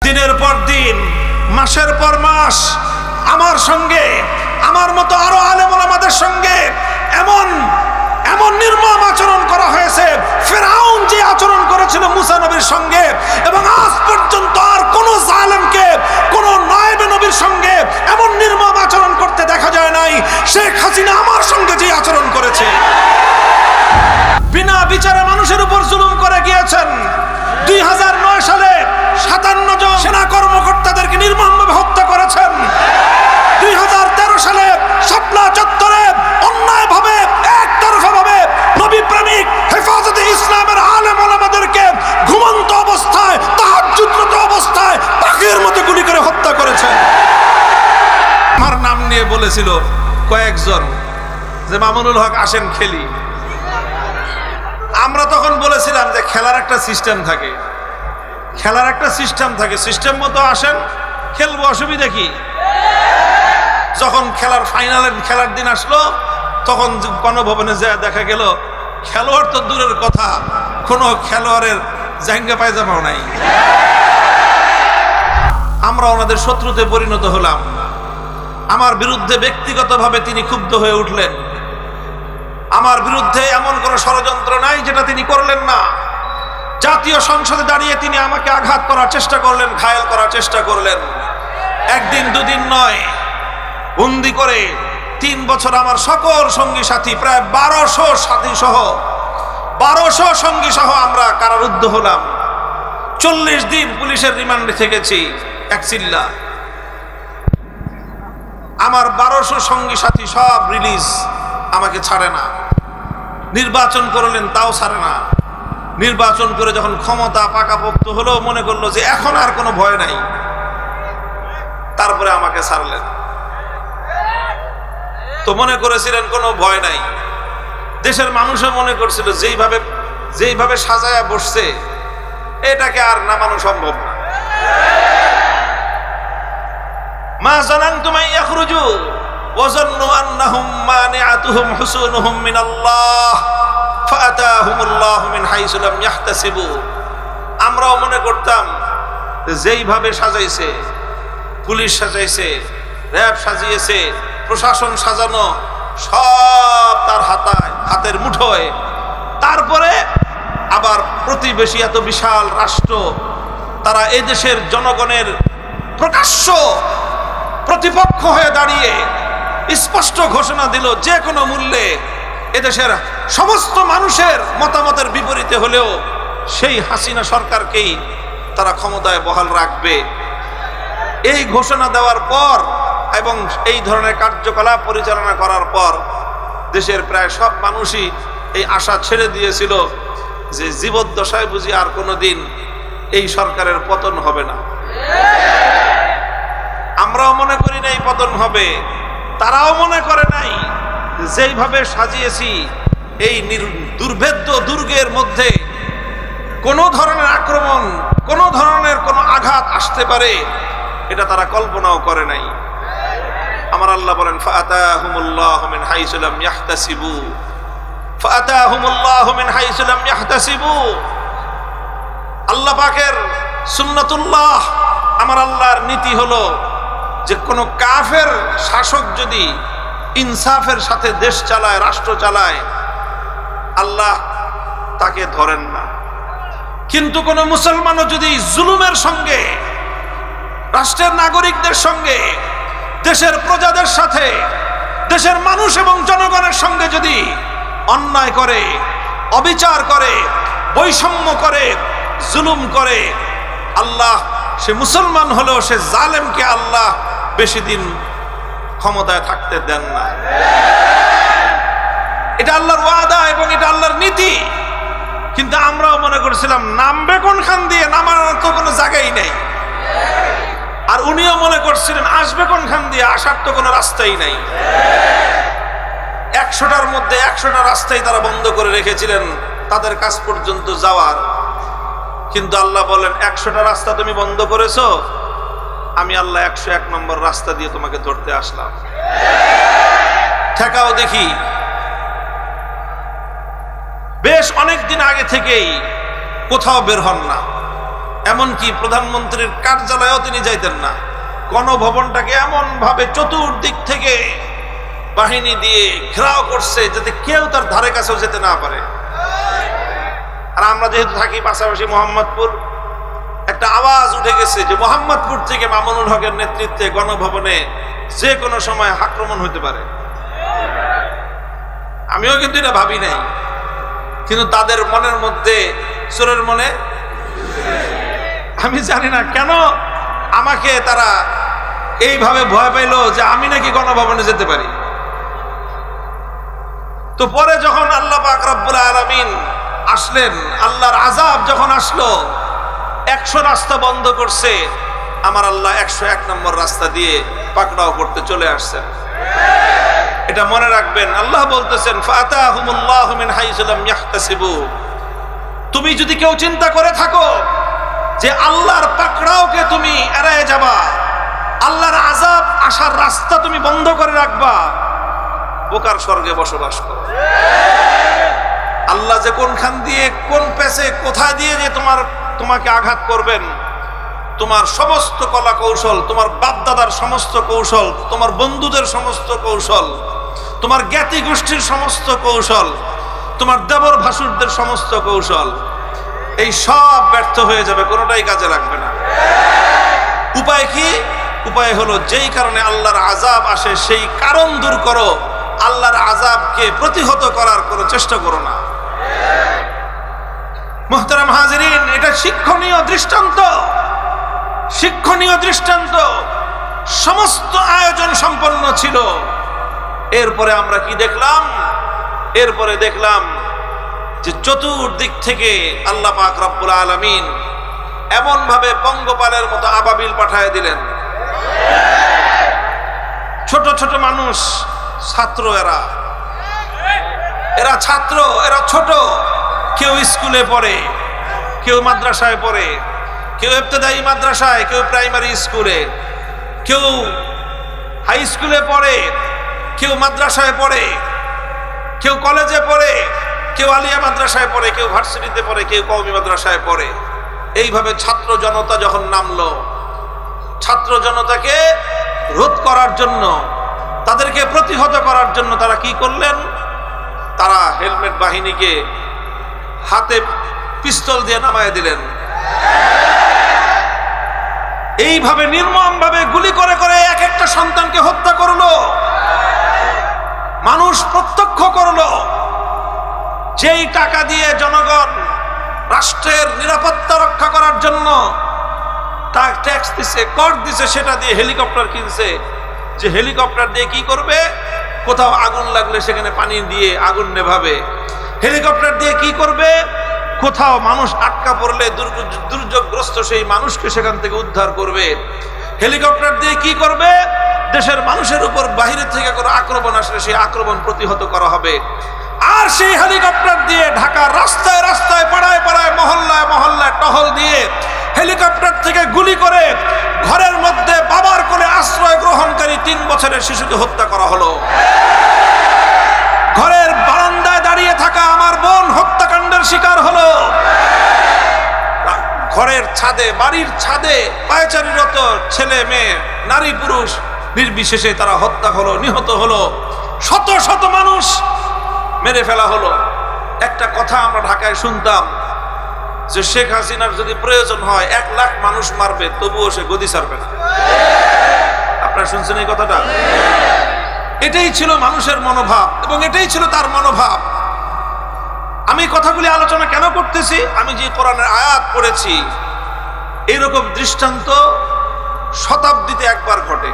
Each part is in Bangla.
দিনের পর দিন, মাসের পর মাস আমার সঙ্গে, আমার মতো আরো আলেম ওলামাদের সঙ্গে এমন এমন নির্মম আচরণ করা হয়েছে। ফিরআউন যে আচরণ করেছিল মুসা নবীর সঙ্গে, এবং আজ পর্যন্ত আর কোন জালেমকে কোন নায়েবে নবীর সঙ্গে এমন নির্মম আচরণ করতে দেখা যায় নাই। শেখ হাসিনা আমার সঙ্গে যে আচরণ করেছে, বিনা বিচারে মানুষের উপর জুলুম করে গিয়েছেন। 2009 সালে 57 জন সেনা কর্মকর্তাদেরকে নির্মমভাবে হত্যা করেছেন। 2013 সালে শাপলা চত্বরে অন্যায়ভাবে একতরফাভাবে নবী প্রেমিক হেফাজতে ইসলামের আলেম ওলামাদেরকে ঘুমন্ত অবস্থায়, তাহাজ্জুদরত অবস্থায় পাখির মতো গুলি করে হত্যা করেছেন। আমার নাম নিয়ে বলেছিল কয়েকজন যে মামুনুল হক আসেন খেলি। আমরা তখন বলেছিলাম যে খেলার একটা সিস্টেম থাকে, খেলার একটা সিস্টেম থাকে, সিস্টেম মতো আসেন, খেলবো, অসুবিধা কি? যখন খেলার ফাইনালের খেলার দিন আসলো, তখন গণভবনে যায় দেখা গেল খেলোয়াড় তো দূরের কথা, কোনো খেলোয়াড়ের জাঙ্গা পায়জামাও নাই। আমরা ওনাদের শত্রুতে পরিণত হলাম। আমার বিরুদ্ধে ব্যক্তিগতভাবে তিনি ক্ষুব্ধ হয়ে উঠলেন। আমার বিরুদ্ধে এমন কোনো ষড়যন্ত্র নাই যেটা তিনি করলেন না। জাতীয় সংসদে দাঁড়িয়ে তিনি আমাকে আঘাত করার চেষ্টা করলেন, ঘায়েল করার চেষ্টা করলেন। একদিন দুদিন নয়, বন্দি করে 3 বছর আমার সকল সঙ্গী সাথী, প্রায় 1200 সাথী সহ 1200 সঙ্গী সহ আমরা কারারুদ্ধ হলাম। 40 দিন পুলিশের রিমান্ডে থেকেছি এক চিল্লা। আমার 1200 সঙ্গী সাথী সব রিলিজ, আমাকে ছাড়ে না। নির্বাচন করলেন, তাও ছাড়ে না। নির্বাচন করে যখন ক্ষমতা পাকাপোক্ত হলো, মনে করলো যে এখন আর কোনো ভয় নাই, তারপরে আমাকে ছাড়লেন। তো মনে করেছিলেন কোনো ভয় নাই। দেশের মানুষও মনে করছিল যেইভাবে সাজায়া বসছে, এটাকে আর নামানো সম্ভব না। মা জানানতুম আন ইয়াখরুজু ওয়া যান্নু আন্নাহুম মানিআতুহুম হুসুনুহুম মিনাল্লাহ ফাআতাহুমুল্লাহু মিন হাইসু লাম ইয়াহতাসিবু। আমরাও মনে করতাম যেইভাবে সাজাইছে, পুলিশ সাজাইছে, র‍্যাব সাজিয়েছে, প্রশাসন সাজানো, সব তার হাতের মুঠোয়। তারপরে আবার প্রতিবেশী এত বিশাল রাষ্ট্র, তারা এই দেশের জনগণের প্রকাশ্য প্রতিপক্ষ হয়ে দাঁড়িয়ে স্পষ্ট ঘোষণা দিল যে কোনো মূল্যে এদেশের সমস্ত মানুষের মতামতের বিপরীতে হলেও সেই হাসিনা সরকারকেই তারা ক্ষমতায় বহাল রাখবে। এই ঘোষণা দেওয়ার পর এবং এই ধরনের কার্যকলাপ পরিচালনা করার পর দেশের প্রায় সব মানুষই এই আশা ছেড়ে দিয়েছিল যে জীবদ্দশায় বুঝি আর কোনোদিন এই সরকারের পতন হবে না। আমরাও মনে করি নাই পতন হবে, তারাও মনে করে নাই। যেইভাবে সাজিয়েছি এই দুর্ভেদ্য দুর্গের মধ্যে কোনো ধরনের আক্রমণ, কোনো ধরনের কোনো আঘাত আসতে পারে, এটা তারা কল্পনাও করে নাই। আমার আল্লাহ বলেন ফাআতাহুমুল্লাহু মিন হাইসু লাম ইয়াহতাসিবু, ফাআতাহুমুল্লাহু মিন হাইসু লাম ইয়াহতাসিবু। আল্লাহ পাকের সুন্নাতুল্লাহ, আমার আল্লাহর নীতি হলো যে কোনো কাফের শাসক যদি ইনসাফের সাথে দেশ চালায়, রাষ্ট্র চালায়, আল্লাহ তাকে ধরেন না। কিন্তু কোন মুসলমানও যদি জুলুমের সঙ্গে, রাষ্ট্রের নাগরিকদের সঙ্গে, দেশের প্রজাদের সাথে, দেশের মানুষ এবং জনগণের সঙ্গে যদি অন্যায় করে, অবিচার করে, বৈষম্য করে, জুলুম করে, আল্লাহ সে মুসলমান হলেও সে জালেমকে আল্লাহ বেশি দিন ক্ষমতায় থাকতে দেন না। এটা আল্লাহর ওয়াদা এবং এটা আল্লাহর নীতি। কিন্তু আমরাও মনে করছিলাম নামবে কোনখান দিয়ে, নামার তো কোনো জায়গাই নেই। আর উনিও মনে করছিলেন আসবে কোনখান দিয়ে, আসার তো কোনো রাস্তাই নাই। 100টার মধ্যে 100টা রাস্তাই তারা বন্ধ করে রেখেছিলেন তাদের কাছ পর্যন্ত যাওয়ার। কিন্তু আল্লাহ বলেন 100টা রাস্তা তুমি বন্ধ করেছো, আমি আল্লাহ 101 নম্বর রাস্তা দিয়ে তোমাকে ধরতে আসলাম। ঠেকাও দেখি। বেশ অনেক দিন আগে থেকেই কোথাও বের হন না, এমনকি প্রধানমন্ত্রীর কার্যালয়েও তিনি যাইতেন না। গণভবনটাকে এমন ভাবে চতুর্দিক থেকে বাহিনী দিয়ে ঘেরাও করছে যাতে কেউ তার ধারে কাছেও যেতে না পারে। আর আমরা যেহেতু থাকি পাশাপাশি মোহাম্মদপুর, একটা আওয়াজ উঠে গেছে যে মোহাম্মদপুর থেকে মামুনুল হকের নেতৃত্বে গণভবনে যে কোনো সময় আক্রমণ হতে পারে। আমিও কিন্তু এটা ভাবি নাই, কিন্তু তাদের মনের মধ্যে, চোরের মনে, আমি জানি না কেন আমাকে তারা এইভাবে ভয় পাইলো যে আমি নাকি গণভবনে যেতে পারি। তো পরে যখন আল্লাহ পাক রব্বুল আলামিন আসলেন, আল্লাহর আযাব যখন আসলো, 100 রাস্তা বন্ধ করছে, আমার আল্লাহ 101 নম্বর রাস্তা দিয়ে পাকড়াও করতে চলে আসছেন। এটা মনে রাখবেন। আল্লাহ বলতেছেন ফাতাহুমুল্লাহু মিন হাইসু লাম ইয়াহতাসিবু। তুমি যদি কেউ চিন্তা করে থাকো যে আল্লাহর পাকড়াওকে তুমি এড়ায় যাবা, আল্লাহর আযাব আসার রাস্তা তুমি বন্ধ করে রাখবা, বোকার স্বর্গে বসবাস করো। আল্লাহ যে কোনখান দিয়ে, কোন পেছে, কোথায় দিয়ে যে তোমাকে আঘাত করবেন, তোমার সমস্ত কলা কৌশল, তোমার বাপদাদার সমস্ত কৌশল, তোমার বন্ধুদের সমস্ত কৌশল, তোমার জ্ঞাতি গোষ্ঠীর সমস্ত কৌশল, তোমার দেবর ভাসুরদের সমস্ত কৌশল, এই সব ব্যর্থ হয়ে যাবে, কোনোটাই কাজে লাগবে না। উপায় কি? উপায় হলো যেই কারণে আল্লাহর আযাব আসে সেই কারণ দূর করো, আল্লাহর আযাবকে প্রতিহত করার কোনো চেষ্টা করো না। মুহতারাম হাজিরিন, এটা শিক্ষণীয় দৃষ্টান্ত, শিক্ষণীয় দৃষ্টান্ত। সমস্ত আয়োজন সম্পন্ন ছিল। এরপরে আমরা কি দেখলাম? এরপরে দেখলাম যে চতুর্দিক থেকে আল্লাহ পাক রব্বুল আলামিন এমন ভাবে পঙ্গপালের মতো আবাবিল পাঠায় দিলেন। ছোট ছোট মানুষ, ছাত্র, এরা ছাত্র, এরা ছোট। কেউ স্কুলে পড়ে, কেউ মাদ্রাসায় পড়ে, কেউ ইবতেদায়ী মাদ্রাসায়, কেউ প্রাইমারি স্কুলে, কেউ হাই স্কুলে পড়ে, কেউ মাদ্রাসায় পড়ে, কেউ কলেজে পড়ে, কেউ আলিয়া মাদ্রাসায় পড়ে, কেউ ভার্সিটিতে পড়ে, কেউ কওমি মাদ্রাসায় পড়ে। এইভাবে ছাত্র জনতা যখন নামলো, ছাত্র জনতাকে রোধ করার জন্য, তাদেরকে প্রতিহত করার জন্য তারা কি করলেন? তারা হেলমেট বাহিনীকে হাতে পিস্তল দিয়ে নামায় দিলেন। এইভাবে নির্মম ভাবে গুলি করে করে এক একটা সন্তানকে হত্যা করলো। মানুষ প্রত্যক্ষ করলো। যেই টাকা দিয়ে জনগণ রাষ্ট্রের নিরাপত্তা রক্ষা করার জন্য তার ট্যাক্স দিছে, কর দিছে, সেটা দিয়ে হেলিকপ্টার কিনছে। যে হেলিকপ্টার দিয়ে কি করবে? কোথাও আগুন লাগলে সেখানে পানি দিয়ে আগুন নেভাবে। হেলিকপ্টার দিয়ে কি করবে? কোথাও মানুষ আটকা পড়লে দুর্যোগগ্রস্ত সেই মানুষকে সেখান থেকে উদ্ধার করবে। হেলিকপ্টার দিয়ে কি করবে? দেশের মানুষের উপর বাহিরে থেকে কোনো আক্রমণ আসলে সেই আক্রমণ প্রতিহত করা হবে। আর সেই হেলিকপ্টার দিয়ে ঢাকার রাস্তায় রাস্তায়, পাড়ায় পাড়ায়, মহল্লায় মহল্লায় টহল দিয়ে হেলিকপ্টার থেকে গুলি করে ঘরের মধ্যে বাবার কোলে আশ্রয় গ্রহণকারী 3 বছরের শিশুকে হত্যা করা হলো। ঘরের বারান্দায় দাঁড়িয়ে থাকা আমার বোন হত্যাকাণ্ডের শিকার হলো। ঘরের ছাদে, বাড়ির ছাদে পায়চারিরত ছেলে মেয়ে, নারী পুরুষ নির্বিশেষে তারা হত্যা হলো, নিহত হলো। শত শত মানুষ মেরে ফেলা হলো। একটা কথা আমরা ঢাকায় শুনতাম যে শেখ হাসিনার যদি প্রয়োজন হয় 1 লাখ মানুষ মারবে, তবুও সে গদি ছাড়বে না। আপনারা শুনছেন এই কথাটা? এটাই ছিল মানুষের মনোভাব এবং এটাই ছিল তার মনোভাব। আমি কথাগুলি আলোচনা কেন করতেছি? আমি যে কোরআনের আয়াত পড়েছি, এইরকম দৃষ্টান্ত শতাব্দীতে একবার ঘটে,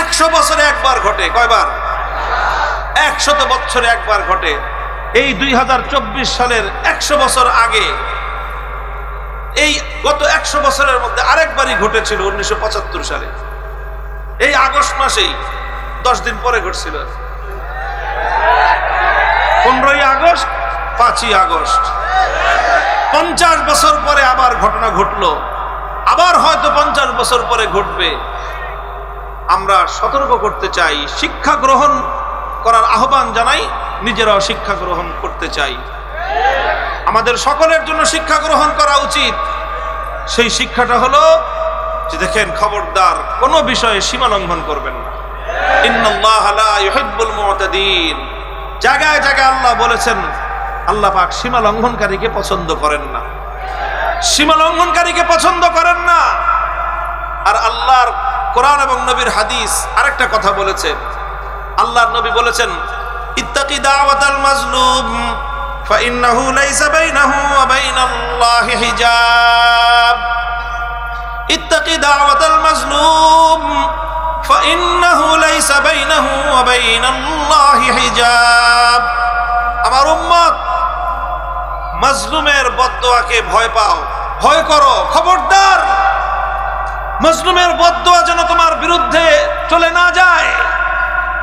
100 বছরে একবার ঘটে। কয়বার? 100 বছরে একবার ঘটে। এই 2024 সালের 100 বছর আগে, এই গত 100 বছরের মধ্যে আরেকবারই ঘটেছিল 1975 সালে। এই আগস্ট মাসেই 10 দিন পরে ঘটছিল। 15ই আগস্ট, 5ই আগস্ট। 50 বছর পরে আবার ঘটনা ঘটলো। আবার হয়তো 50 বছর পরে ঘটবে। আমরা সতর্ক করতে চাই, শিক্ষা গ্রহণ করার আহ্বান জানাই, নিজেরাও শিক্ষা গ্রহণ করতে চাই। আমাদের সকলের জন্য শিক্ষা গ্রহণ করা উচিত। সেই শিক্ষাটা হলো যে দেখেন, খবরদার কোনো বিষয়ে সীমা লঙ্ঘন করবেন না। ইন্নাল্লাহা লা ইউহিব্বুল মুতাদিন। জায়গায় জায়গায় আল্লাহ বলেছেন, আল্লাহ পাক সীমা লঙ্ঘনকারীকে পছন্দ করেন না, সীমা লঙ্ঘনকারীকে পছন্দ করেন না। আর আল্লাহর কোরআন এবং নবীর হাদিস আরেকটা কথা বলেছে। আল্লাহর নবী বলেছেন, ইত্তাকি দাওয়াতাল মাজলুম ফাইন্নাহু লাইসা বাইনাহু ওয়া বাইনাল্লাহি হিজাব। ইত্তাকি দাওয়াতাল মাজলুম ফাইন্নাহু লাইসা বাইনাহু ওয়া বাইনাল্লাহি হিজাব। আমার উম্মত, মাজলুমের বদদোয়াকে ভয় পাও, ভয় করো, খবরদার মাজলুমের বদদোয়া যেন তোমার বিরুদ্ধে চলে না যায়,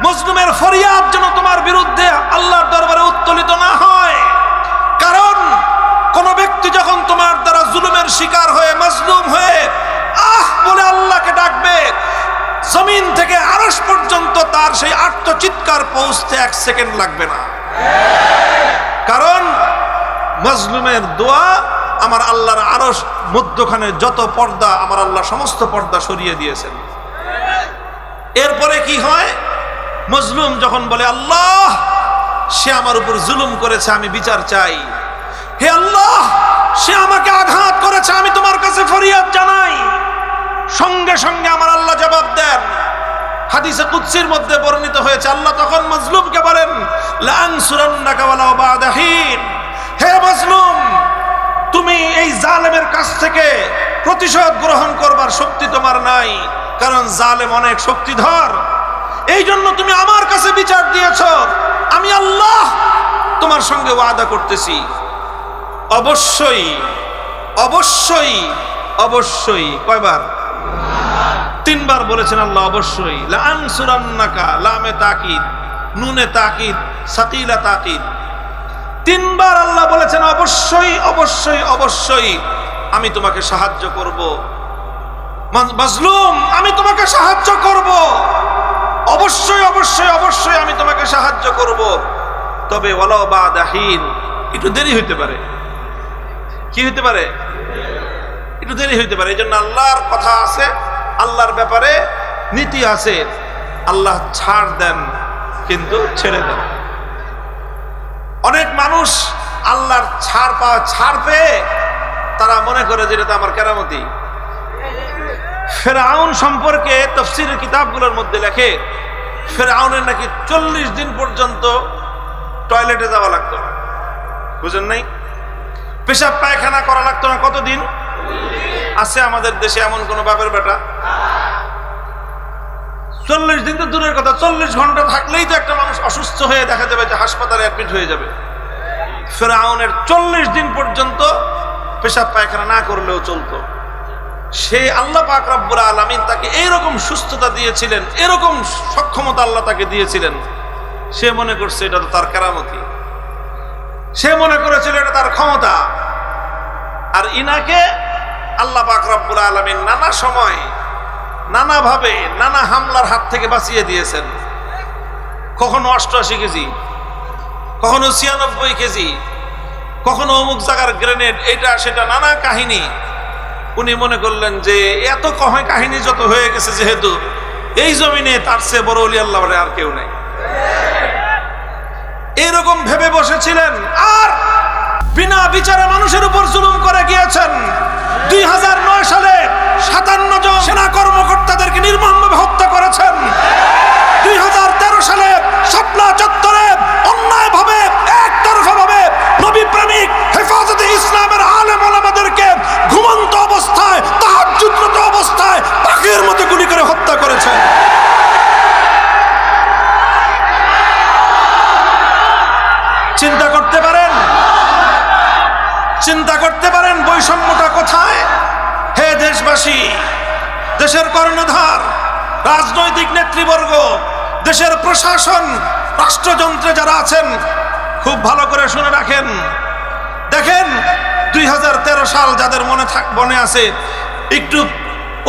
মাজলুমের ফরিয়াদ যেন তোমার বিরুদ্ধে আল্লাহর দরবারে উত্তোলিত না হয়। কারণ কোন ব্যক্তি যখন তোমার দ্বারা জুলুমের শিকার হয়ে মাজলুম হয়ে আহ বলে আল্লাহকে ডাকবে, জমিন থেকে আরশ পর্যন্ত তার সেই আর্তচিৎকার পৌঁছতে 1 সেকেন্ড লাগবে না। কারণ মাজলুমের দোয়া আমার আল্লাহর আরশ মধ্যখানে যত পর্দা, আমার আল্লাহ সমস্ত পর্দা সরিয়ে দিয়েছেন। এরপরে কি হয়, মাজলুম যখন বলে, আল্লাহ সে আমার উপর জুলুম করেছে, আমি বিচার চাই, হে আল্লাহ সে আমাকে আঘাত করেছে, আমি তোমার কাছে ফরিয়াদ জানাই, সঙ্গে সঙ্গে আমার আল্লাহ জবাব দেন। হাদিসে কুদসির মধ্যে বর্ণিত হয়েছে, আল্লাহ তখন মাজলুমকে বলেন, লা আনসুরান্নাকা ওয়ালাউ বা'দা হিন। হে মাজলুম, তুমি এই জালেমের কাছ থেকে প্রতিশোধ গ্রহণ করবার শক্তি তোমার নাই, কারণ জালেম অনেক শক্তিধর। এই জন্য তুমি আমার কাছে বিচার দিয়েছ, আমি আল্লাহ তোমার সঙ্গে ওয়াদা করতেছি, অবশ্যই অবশ্যই অবশ্যই। কয়বার? 3 বার বলেছেন আল্লাহ অবশ্যই। লা আনসুরান্নাকা, লামে তাকিদ, নুনে তাকিদ, সাকিলা তাকিদ। 3 বার আল্লাহ বলেছেন অবশ্যই অবশ্যই অবশ্যই আমি তোমাকে সাহায্য করব। মাজলুম, আমি তোমাকে সাহায্য করব, অবশ্যই অবশ্যই অবশ্যই আমি তোমাকে সাহায্য করব। তবে ওয়ালাউ বা'দা হিন, একটু দেরি হইতে পারে। কি হইতে পারে? একটু দেরি হইতে পারে। এই জন্য আল্লাহর কথা আছে, আল্লাহর ব্যাপারে নীতি আছে। আল্লাহ ছাড় দেন কিন্তু ছেড়ে দেন। অনেক মানুষ আল্লাহর ছাড় পেয়ে তারা মনে করে যে এটা আমার কেরামতি। ফেরাউন সম্পর্কে তাফসীরের কিতাবগুলোর মধ্যে লেখে, ফেরাউনের নাকি 40 দিন পর্যন্ত টয়লেটে যাওয়া লাগতো না। বুঝেন নাই? পেশাব পায়খানা করা লাগতো না। কতদিন? আছে আমাদের দেশে এমন কোন বাপের বেটা? 40 দিন তো দূরের কথা, 40 ঘন্টা থাকলেই তো একটা মানুষ অসুস্থ হয়ে দেখা যাবে যে হাসপাতালে অ্যাডমিট হয়ে যাবে। ফেরাউনের 40 দিন পর্যন্ত পেশাব পায়খানা না করলেও চলতো। সে আল্লাহ পাক রব্বুল আলামিন তাকে এইরকম সুস্থতা দিয়েছিলেন, এরকম সক্ষমতা আল্লাহ তাকে দিয়েছিলেন, সে মনে করছে এটা তো তার কেরামতি, সে মনে করেছিল এটা তার ক্ষমতা। আর ইনাকে আল্লাহ পাক রব্বুল আলামিন নানা সময় নানাভাবে নানা হামলার হাত থেকে বাঁচিয়ে দিয়েছেন। কখনো 88 কেজি, কখনো 96 কেজি, কখনো অমুক জায়গার গ্রেনেড, এটা সেটা নানা কাহিনী। উনি মনে করলেন যে এত কাহিনী যত হয়ে গেছে, যেহেতু এই জমিনে তার চেয়ে বড় ওলি আল্লাহ আর কেউ নাই, এরকম ভেবে বসেছিলেন। আর বিনা বিচারে মানুষের উপর জুলুম করে গিয়েছেন। 2009 সালে 57 জন সেনা কর্মকর্তাদেরকে নির্মমভাবে হত্যা করেছেন। 2013 সালে শাপলা চত্বরে অন্যায়ভাবে একতরফাভাবে নবী প্রেমিক হেফাজতে ইসলামের আলেম ওলামাদেরকে ঘুমন্ত অবস্থায়, তাহাজ্জুদরত অবস্থায় পাখির মতো গুলি করে হত্যা করেছেন। চিন্তা করতে পারেন, চিন্তা করতে পারেন বৈষম্যটা কোথায়? হে দেশবাসী, দেশের কর্ণধার, রাজনৈতিক নেতৃবর্গ, দেশের প্রশাসন, রাষ্ট্রযন্ত্রে যারা আছেন, খুব ভালো করে শুনে রাখেন। দেখেন 2013 সাল যাদের মনে আছে, একটু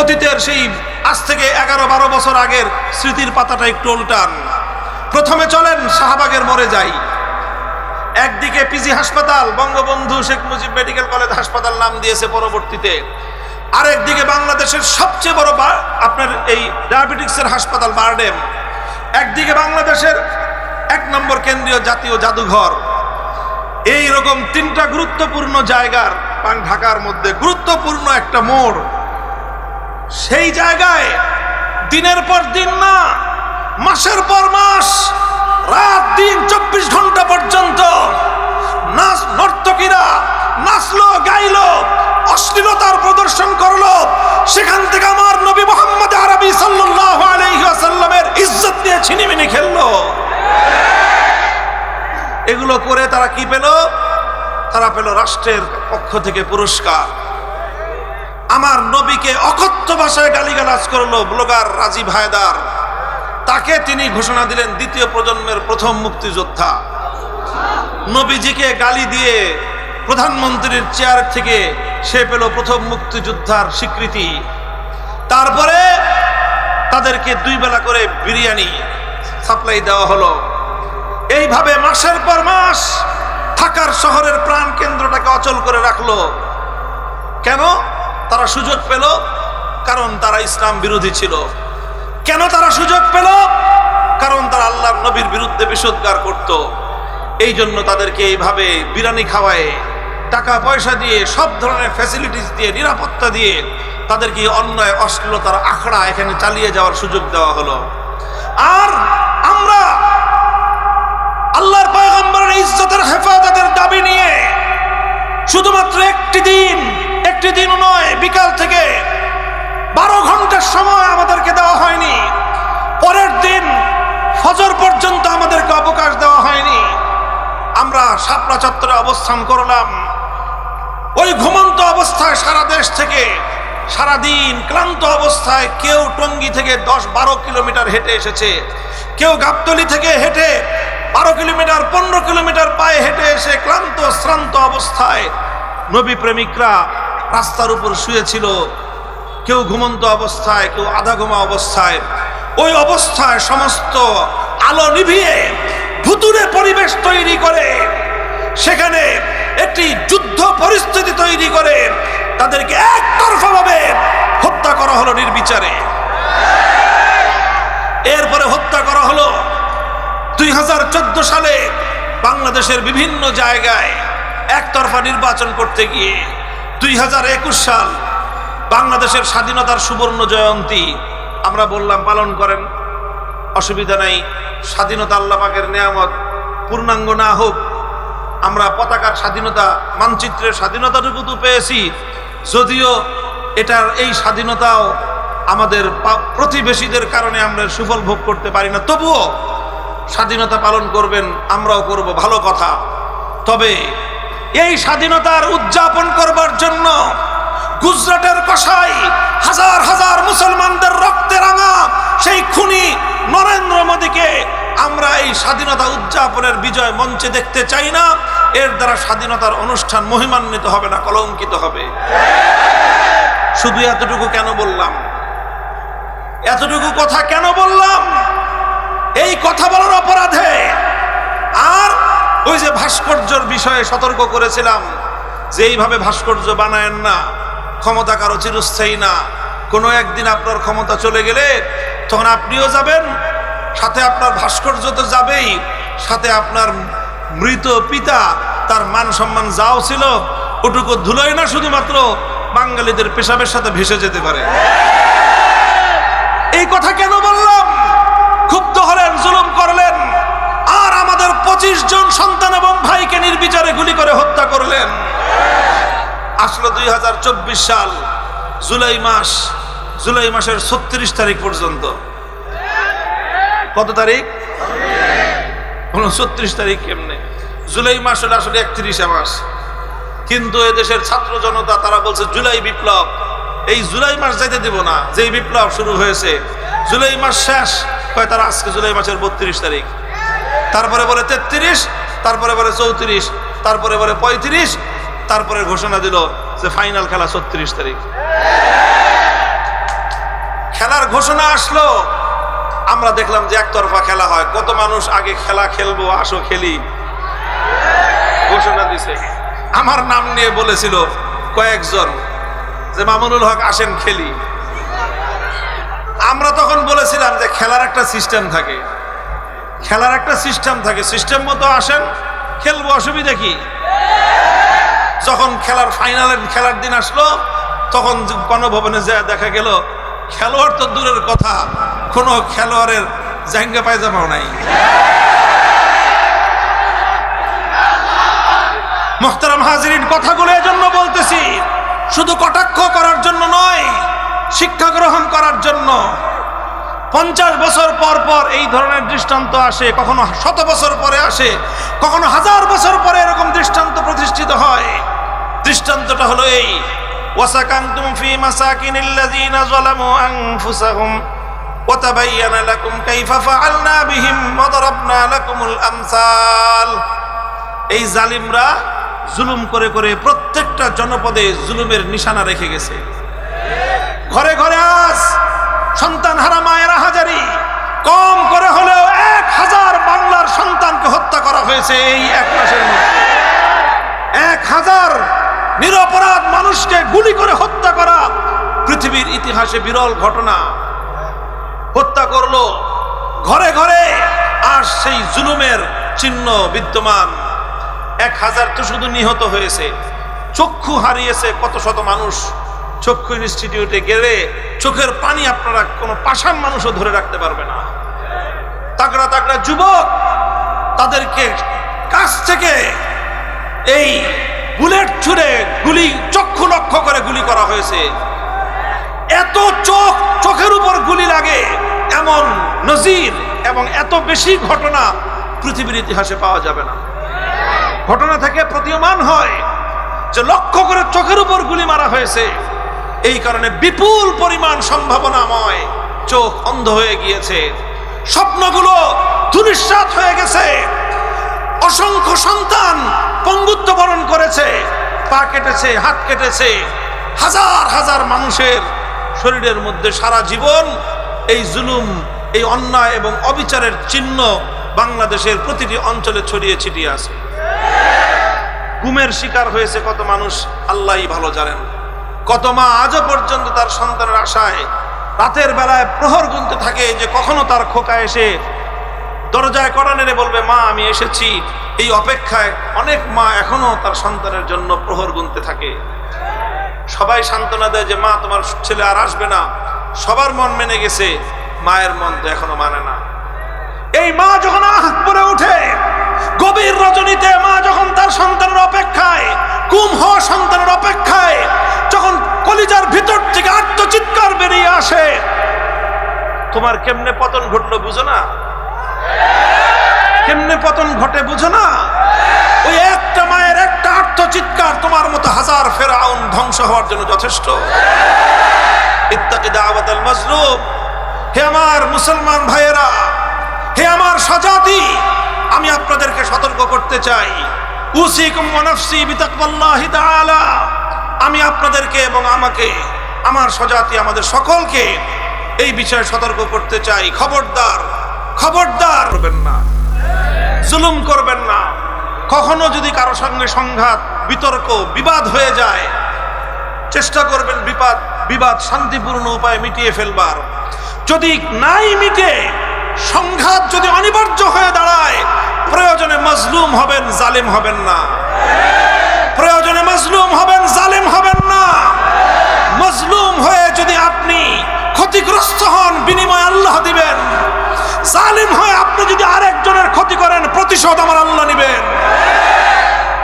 অতীতের সেই আজ থেকে 11-12 বছর আগের স্মৃতির পাতাটা একটু উল্টান। প্রথমে চলেন শাহবাগের মোড়ে যাই। একদিকে পিজি হাসপাতাল, বঙ্গবন্ধু শেখ মুজিব মেডিকেল কলেজ হাসপাতাল নাম দিয়েছে পরবর্তীতে। আরেকদিকে বাংলাদেশের সবচেয়ে বড় আপনার এই ডায়াবেটিক্সের হাসপাতাল বারডেম, একদিকে বাংলাদেশের 1 নম্বর কেন্দ্রীয় জাতীয় জাদুঘর। এই রকম 3টা গুরুত্বপূর্ণ জায়গার ঢাকার মধ্যে গুরুত্বপূর্ণ একটা মোড়, সেই জায়গায় দিনের পর দিন না, মাসের পর মাস, রাত দিন 24 ঘন্টা পর্যন্ত নর্তকীরা নাচলো, গাইলো, অশ্লীলতার প্রদর্শন করলো। সেখান থেকে আমার নবী মুহাম্মদ আরবি সাল্লাল্লাহু আলাইহি ওয়াসাল্লামের ইজ্জত নিয়ে ছিনিমিনি খেললো। এগুলো করে তারা কি পেল? তারা পেল রাষ্ট্রের পক্ষ থেকে পুরস্কার। আমার নবীকে অকথ্য ভাষায় গালিগালাজ করলো ব্লগার রাজীব হায়দার, তাকে তিনি ঘোষণা দিলেন 2য় প্রজন্মের প্রথম মুক্তিযোদ্ধা। নবীজিকে গালি দিয়ে প্রধানমন্ত্রীর চেয়ার থেকে সে পেল প্রথম মুক্তিযোদ্ধার স্বীকৃতি। তারপরে তাদেরকে 2 বেলা করে বিরিয়ানি সাপ্লাই দেওয়া হলো। এইভাবে মাসের পর মাস ঢাকার শহরের প্রাণ কেন্দ্রটাকে অচল করে রাখলো। কেন? তারা সুযোগ পেল, কারণ তারা ইসলাম বিরোধী ছিল। কেন তারা সুযোগ পেল? কারণ তারা আল্লাহর নবীর বিরুদ্ধে বিষোদ্গার করত। এই জন্য তাদেরকে এইভাবে বিরিয়ানি খাওয়ায়, টাকা পয়সা দিয়ে, সব ধরনের ফ্যাসিলিটিস দিয়ে, নিরাপত্তা দিয়ে তাদেরকে অন্যায় অশ্লীলতার আখড়া এখানে চালিয়ে যাওয়ার সুযোগ দেওয়া হলো। আর আমরা আল্লাহর পয়গম্বরের ইজ্জতের হেফাজতের দাবি নিয়ে শুধুমাত্র একটি দিন নয়, বিকাল থেকে 12 ঘন্টার সময় আমাদেরকে দেওয়া হয়নি। পরের দিন ফজর পর্যন্ত আমাদেরকে অবকাশ দেওয়া হয়নি। আমরা শাপলা চত্বরে অবস্থান করলাম। ওই ঘুমন্ত অবস্থায় সারা দেশ থেকে সারাদিন ক্লান্ত অবস্থায় কেউ টঙ্গী থেকে 10-12 কিলোমিটার হেঁটে এসেছে, কেউ গাবতলী থেকে হেঁটে 12 কিলোমিটার 15 কিলোমিটার পায়ে হেঁটে এসে ক্লান্ত শ্রান্ত অবস্থায় নবী প্রেমিকরা রাস্তার উপর শুয়েছিল, কেউ ঘুমন্ত অবস্থায়, কেউ আধা ঘুমা অবস্থায়। ওই অবস্থায় সমস্ত আলো নিভিয়ে ভুতুরে পরিবেশ তৈরি করে সেখানে একটি যুদ্ধ পরিস্থিতি তৈরি করে তাদেরকে একতরফা ভাবে হত্যা করা হলো নির্বিচারে। এরপরে হত্যা করা হলো 2014 সালে বাংলাদেশের বিভিন্ন জায়গায় একতরফা নির্বাচন করতে গিয়ে। 2021 সাল বাংলাদেশের স্বাধীনতার সুবর্ণ জয়ন্তী, আমরা বললাম পালন করেন, অসুবিধা নাই, স্বাধীনতা আল্লাহ পাকের নেয়ামত, পূর্ণাঙ্গ না হোক, আমরা পতাকার স্বাধীনতা, মানচিত্রের স্বাধীনতাটুকু তো পেয়েছি, যদিও এটার এই স্বাধীনতাও আমাদের প্রতিবেশীদের কারণে আমরা সুফল ভোগ করতে পারি না, তবুও স্বাধীনতা পালন করবেন, আমরাও করব, ভালো কথা। তবে এই স্বাধীনতার উদযাপন করবার জন্য গুজরাটের কসাই হাজার হাজার মুসলমানদের রক্তে রাঙা সেই খুনি নরেন্দ্র মোদীকে আমরা এই স্বাধীনতা উদযাপনের বিজয় মঞ্চে দেখতে চাই না। এর দ্বারা স্বাধীনতার অনুষ্ঠান মহিমান্বিত হবে না, কলঙ্কিত হবে। শুধু এতটুকু কেন বললাম? এতটুকু কথা কেন বললাম? এই কথা বলার অপরাধে আর ওই যে ভাস্কর্যের বিষয়ে সতর্ক করেছিলাম যে এইভাবে ভাস্কর্য বানায়েন না, ক্ষমতা কারো চিরস্থায়ী না। কোনো একদিন আপনার ক্ষমতা চলে গেলে তখন আপনিও যাবেন, সাথে আপনার ভাস্কর্য তো যাবেই, সাথে আপনার মৃত পিতা তার মান সম্মান যাও ছিল ওটুকু ধুলোই না, শুধুমাত্র বাঙালিদের পেশাবের সাথে ভেসে যেতে পারে। এই কথা কেন বললাম? ক্ষুব্ধ হলেন, জুলুম করলেন, আর আমাদের 25 জন সন্তান এবং ভাইকে নির্বিচারে গুলি করে হত্যা করলেন। আসলো 2024 সাল, জুলাই মাসের 36 তারিখ পর্যন্ত। কত তারিখ? 36 তারিখ কেমনে? জুলাই মাস হলে আসলে 31 মাস, কিন্তু এদেশের ছাত্র জনতা তারা বলছে জুলাই বিপ্লব। এই জুলাই মাস যাইতে দিব না, যেই বিপ্লব শুরু হয়েছে। জুলাই মাস শেষ হয় তারা আজকে জুলাই মাসের 32 তারিখ, তারপরে বলে 33, তারপরে বলে 34, তারপরে বলে 35, তারপরে ঘোষণা দিল যে ফাইনাল খেলা 36 তারিখ। খেলার ঘোষণা আসলো, আমরা দেখলাম যে একতরফা খেলা হয়। কত মানুষ আগে খেলা খেলবো, আসো খেলি ঘোষণা দিছে, আমার নাম নিয়ে বলেছিল কয়েকজন যে মামুনুল হক আসেন খেলি। আমরা তখন বলেছিলাম যে খেলার একটা সিস্টেম থাকে, খেলার একটা সিস্টেম থাকে, সিস্টেম মতো আসেন খেলবো, অসুবিধা কি? যখন খেলার ফাইনালের খেলার দিন আসলো তখন গণভবনে যা দেখা গেল খেলোয়াড় তো দূরের কথা, কোনো খেলোয়াড়ের জাঙ্গা পায়জামাও নাই। মুহতারাম হাজিরিন, কথাগুলো এজন্য বলতেছি, শুধু কটাক্ষ করার জন্য নয়, শিক্ষা গ্রহণ করার জন্য। 50 বছর পর পর এই ধরনের দৃষ্টান্ত আসে, কখনো 100 বছর পরে আসে, কখনো 1000 বছর পরে এরকম দৃষ্টান্ত প্রতিষ্ঠিত হয়। দৃষ্টান্তটা হলো এই, ওয়াসাকানতুম ফি মাসাকিনিল্লাযিনা যালামু আনফুসাহুম ওয়া তাবায়্যানা লাকুম কাইফা ফাআলনা বিহিম ওয়া দারাবনা লাকুমুল আমসাল। এই জালিমরা জুলুম করে করে প্রত্যেকটা জনপদে জুলুমের নিশানা রেখে গেছে। ঘরে ঘরে আজ সন্তান হারা মায়েরা হাজারি, কম করে হলেও 1000 বাংলার সন্তানকে হত্যা করা হয়েছে এই 1 মাসের মধ্যে। 1000 নিরপরাধ মানুষকে গুলি করে হত্যা করা পৃথিবীর ইতিহাসে বিরল ঘটনা। হত্যা করলো ঘরে ঘরে, আর সেই জুলুমের চিহ্ন বিদ্যমান। 1000 তো শুধু নিহত হয়েছে, চক্ষু হারিয়েছে কত শত মানুষ। চক্ষু ইনস্টিটিউটে গেলে চোখের পানি আপনারা কোনো পাষাণ মানুষও ধরে রাখতে পারবে না। তাগড়া তাগড়া যুবক, তাদেরকে কাছ থেকে এই বুলেট ছুড়ে গুলি, চক্ষু লক্ষ্য করে গুলি করা হয়েছে। এত চোখের উপর গুলি লাগে এমন নজির এবং এত বেশি ঘটনা পৃথিবীর ইতিহাসে পাওয়া যাবে না। ঘটনা থেকে প্রতীয়মান হয় যে লক্ষ্য করে চোখের উপর গুলি মারা হয়েছে। এই কারণে বিপুল পরিমাণ সম্ভাবনাময় চোখ অন্ধ হয়ে গিয়েছে, স্বপ্নগুলো ধূলিসাৎ হয়ে গেছে, অসংখ্য সন্তান পঙ্গুত্ব বরণ করেছে, পা কেটেছে, হাত কেটেছে। হাজার হাজার মানুষের শরীরের মধ্যে সারা জীবন এই জুলুম, এই অন্যায় এবং অবিচারের চিহ্ন বাংলাদেশের প্রতিটি অঞ্চলে ছড়িয়ে ছিটিয়ে আছে। গুমের শিকার হয়েছে কত মানুষ আল্লাহই ভালো জানেন। কত মা আজও পর্যন্ত তার সন্তানের আশায় রাতের বেলায় প্রহর গুনতে থাকে যে কখনো তার খোকা এসে দরজায় কড়া নেড়ে বলবে, মা আমি এসেছি। এই অপেক্ষায় অনেক মা এখনো তার সন্তানের জন্য প্রহর গুনতে থাকে। সবাই সান্ত্বনা দেয় যে মা তোমার ছেলে আর আসবে না, সবার মন মেনে গেছে, মায়ের মন তো এখনো মানে না। এই মা যখন আহ করে উঠে গভীর রজনীতে, মা যখন তার সন্তানের অপেক্ষায়, গুম হওয়া সন্তানের অপেক্ষায়, যখন কলিজার ভিতর থেকে আর্তচিৎকার বেরিয়ে আসে, তোমার কেমনে পতন ঘটলো বুঝো না? কেমনে পতন ঘটে বুঝো না? ওই একটা মায়ের একটা আর্তচিৎকার তোমার মতো হাজার ফেরাউন ধ্বংস হওয়ার জন্য যথেষ্ট। ইত্তাকি দাওয়াতাল মাজলুম। হে আমার মুসলমান ভাইয়েরা, হে আমার স্বজাতি, আমি আপনাদেরকে সতর্ক করতে চাই, উসিকুম ওয়া নাফসি বিতাকওয়াল্লাহি তাআলা। আমি আপনাদেরকে এবং আমাকে, আমার স্বজাতি, আমাদের সকলকে এই বিষয়ে সতর্ক করতে চাই। খবরদার, খবরদার করবেন না, জুলুম করবেন না। কখনো যদি কারো সঙ্গে সংঘাত, বিতর্ক, বিবাদ হয়ে যায়, চেষ্টা করবেন বিবাদ শান্তিপূর্ণ উপায়ে মিটিয়ে ফেলবার। যদি নাই মিটে, সংঘাত যদি অনিবার্য হয়ে দাঁড়ায়, প্রয়োজনে মজলুম হবেন, জালেম হবেন না। প্রয়োজনে মজলুম হবেন, জালেম হবেন না। মজলুম হয়ে যদি আপনি ক্ষতিগ্রস্ত হন, বিনিময় আল্লাহ দিবেন। জালিম হয়ে আপনি যদি আরেকজনের ক্ষতি করেন, প্রতিশোধ আমার আল্লাহ নিবেন।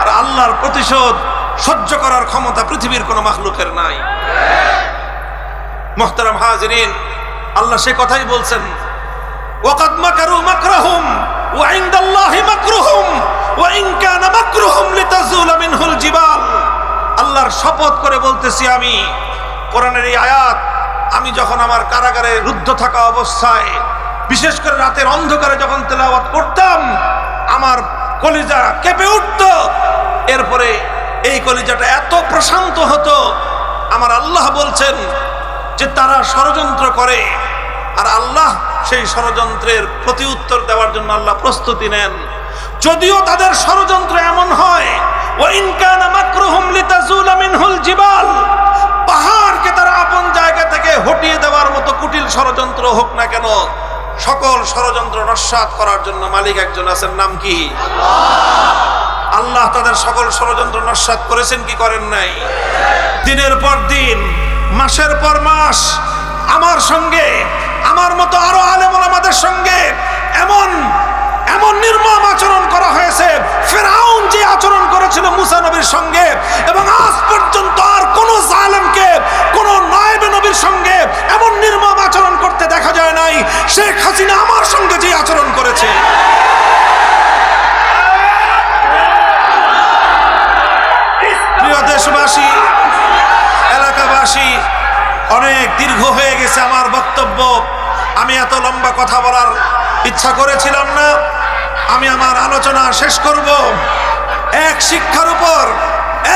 আর আল্লাহর প্রতিশোধ সহ্য করার ক্ষমতা পৃথিবীর কোনো মাখলুকের নাই। মুহতারাম হাজিরিন, আল্লাহ সে কথাই বলছেন, ওয়াকাদ মাকারু মাকরাহুম ওয়া ইনদাল্লাহি মাকরুহুম ওয়া ইন কানা মাকরুহুম লিতাজুলা মিনহুল জিবাল। আল্লাহর শপথ করে বলতেছি আমি, কোরআনের এই আয়াত আমি যখন আমার কারাগারে রুদ্ধ থাকা অবস্থায়, বিশেষ করে রাতের অন্ধকারে যখন তেলাওয়াত করতাম, আমার কলিজা কেঁপে উঠত। এরপরে এই কলিজাটা এত প্রশান্ত হতো। আমার আল্লাহ বলছেন যে তারা ষড়যন্ত্র করে, আর আল্লাহ সেই ষড়যন্ত্রের প্রতি উত্তর দেওয়ার জন্য আল্লাহ প্রস্তুতি নেন। যদিও তাদের ষড়যন্ত্র এমন হয়, ওয়া ইন কানা মাকরুহুম লিতাজুলা মিনহুল জিবাল, পাহাড়কে তারা আপন জায়গা থেকে হটিয়ে দেওয়ার মতো কুটিল ষড়যন্ত্র হোক না কেন, সকল ষড়যন্ত্র নস্যাৎ করার জন্য মালিক একজন আছেন, নাম কি? আল্লাহ তাদের সকল ষড়যন্ত্র নস্যাৎ করেছেন কি করেন নাই? দিনের পর দিন, মাসের পর মাস আমার সঙ্গে, আমার মতো আরো আলেম ওলামাদের সঙ্গে এমন এমন নির্মম আচরণ করা হয়েছে, ফিরআউন যে আচরণ করেছিল মুসা নবীর সঙ্গে, এবং আজ পর্যন্ত আর কোন জালেমকে কোন নায়েবে নবীর সঙ্গে এমন নির্মম আচরণ করতে দেখা যায় নাই শেখ হাসিনা আমার সঙ্গে যে আচরণ করেছে। প্রিয় দেশবাসী, এলাকাবাসী, অনেক দীর্ঘ হয়ে গেছে আমার বক্তব্য। আমি এত লম্বা কথা বলার ইচ্ছা করেছিলাম না। আমি আমার আলোচনা শেষ করব এক শিক্ষার উপর,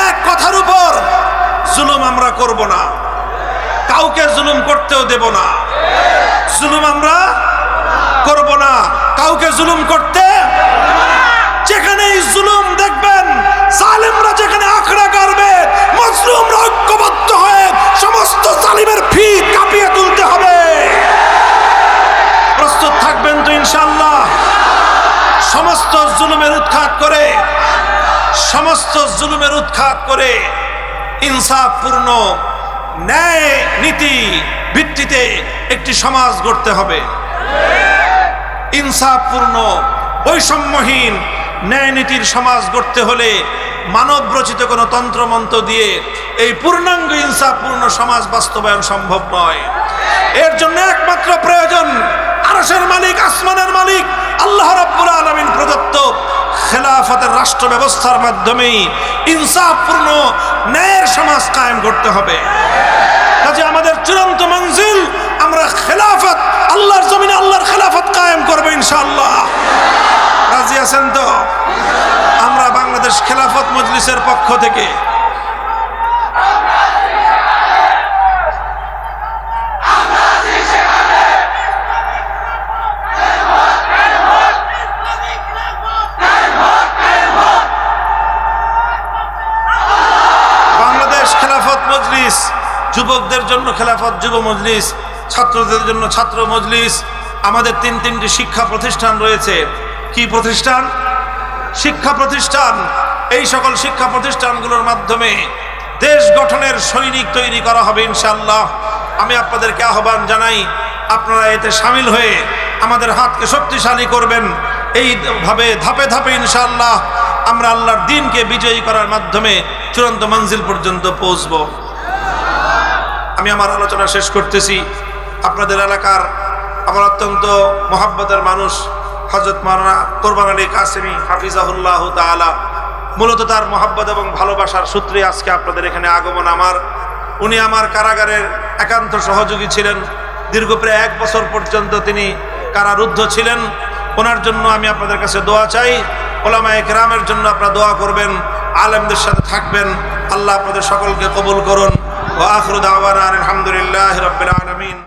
এক কথার উপর। জুলুম আমরা করব না, কাউকে জুলুম করতেও দেব না। জুলুম আমরা করব না, কাউকে জুলুম করতে। যেখানেই জুলুম দেখবেন, জালেমরা যেখানে আখড়া গাড়বে, মজলুমরা ঐক্যবদ্ধ হয়ে সমস্ত জালিমের ভিত কাঁপিয়ে তুলতে হবে। প্রস্তুত থাকবেন তো ইনশাআল্লাহ? সমস্ত জুলুমের উৎখাত করে, সমস্ত জুলুমের উৎখাত করে ইনসাফপূর্ণ ন্যায় নীতি ভিত্তিতে একটি সমাজ গড়তে হবে। ইনসাফপূর্ণ বৈষম্যহীন ন্যায় নীতির সমাজ গড়তে হলে মানব রচিত কোনো তন্ত্রমন্ত্র দিয়ে এই পূর্ণাঙ্গ ইনসাফপূর্ণ সমাজ বাস্তবায়ন সম্ভব নয়। এর জন্য একমাত্র প্রয়োজন আরশের মালিক, আসমানের মালিক আল্লাহ রাব্বুল আলামিন প্রদত্ত খেলাফতের রাষ্ট্র ব্যবস্থার মাধ্যমেই ইনসাফপূর্ণ ন্যায়ের সমাজ কায়েম করতে হবে। কাজে আমাদের চূড়ান্ত মঞ্জিল, আমরা খেলাফত, আল্লাহর জমিনে আল্লাহর খেলাফত কায়েম করবো ইনশাআল্লাহ। রাজি আছেন তো? আমরা বাংলাদেশ খেলাফত মজলিসের পক্ষ থেকে যুবকদের জন্য খেলাফত যুব মজলিস, ছাত্রদের জন্য ছাত্র মজলিস। আমাদের তিনটি শিক্ষা প্রতিষ্ঠান রয়েছে। কি প্রতিষ্ঠান? শিক্ষা প্রতিষ্ঠান। এই সকল শিক্ষা প্রতিষ্ঠানগুলোর মাধ্যমে দেশ গঠনের সৈনিক তৈরি করা হবে ইনশাআল্লাহ। আমি আপনাদেরকে আহ্বান জানাই, আপনারা এতে সামিল হয়ে আমাদের হাতকে শক্তিশালী করবেন। এইভাবে ধাপে ধাপে ইনশাআল্লাহ আমরা আল্লাহর দ্বীনকে বিজয়ী করার মাধ্যমে চূড়ান্ত মঞ্জিল পর্যন্ত পৌঁছব। আমি আমার আলোচনা শেষ করতেছি। আপনাদের এলাকার আমার অত্যন্ত মহাব্বতের মানুষ হযরত মাওলানা কোরবান আলী কাসেমি হাফিজাহুল্লাহ তাআলা, মূলত তার মহাব্বত এবং ভালোবাসার সূত্রে আজকে আপনাদের এখানে আগমন আমার। উনি আমার কারাগারের একান্ত সহযোগী ছিলেন। দীর্ঘ প্রায় 1 বছর পর্যন্ত তিনি কারারুদ্ধ ছিলেন। ওনার জন্য আমি আপনাদের কাছে দোয়া চাই। ওলামায়ে কেরামের জন্য আপনারা দোয়া করবেন, আলেমদের সাথে থাকবেন। আল্লাহ আপনাদের সকলকে কবুল করুন। ওয়া আখিরু দাওয়ানা আলহামদুলিল্লাহি রাব্বিল আলামিন।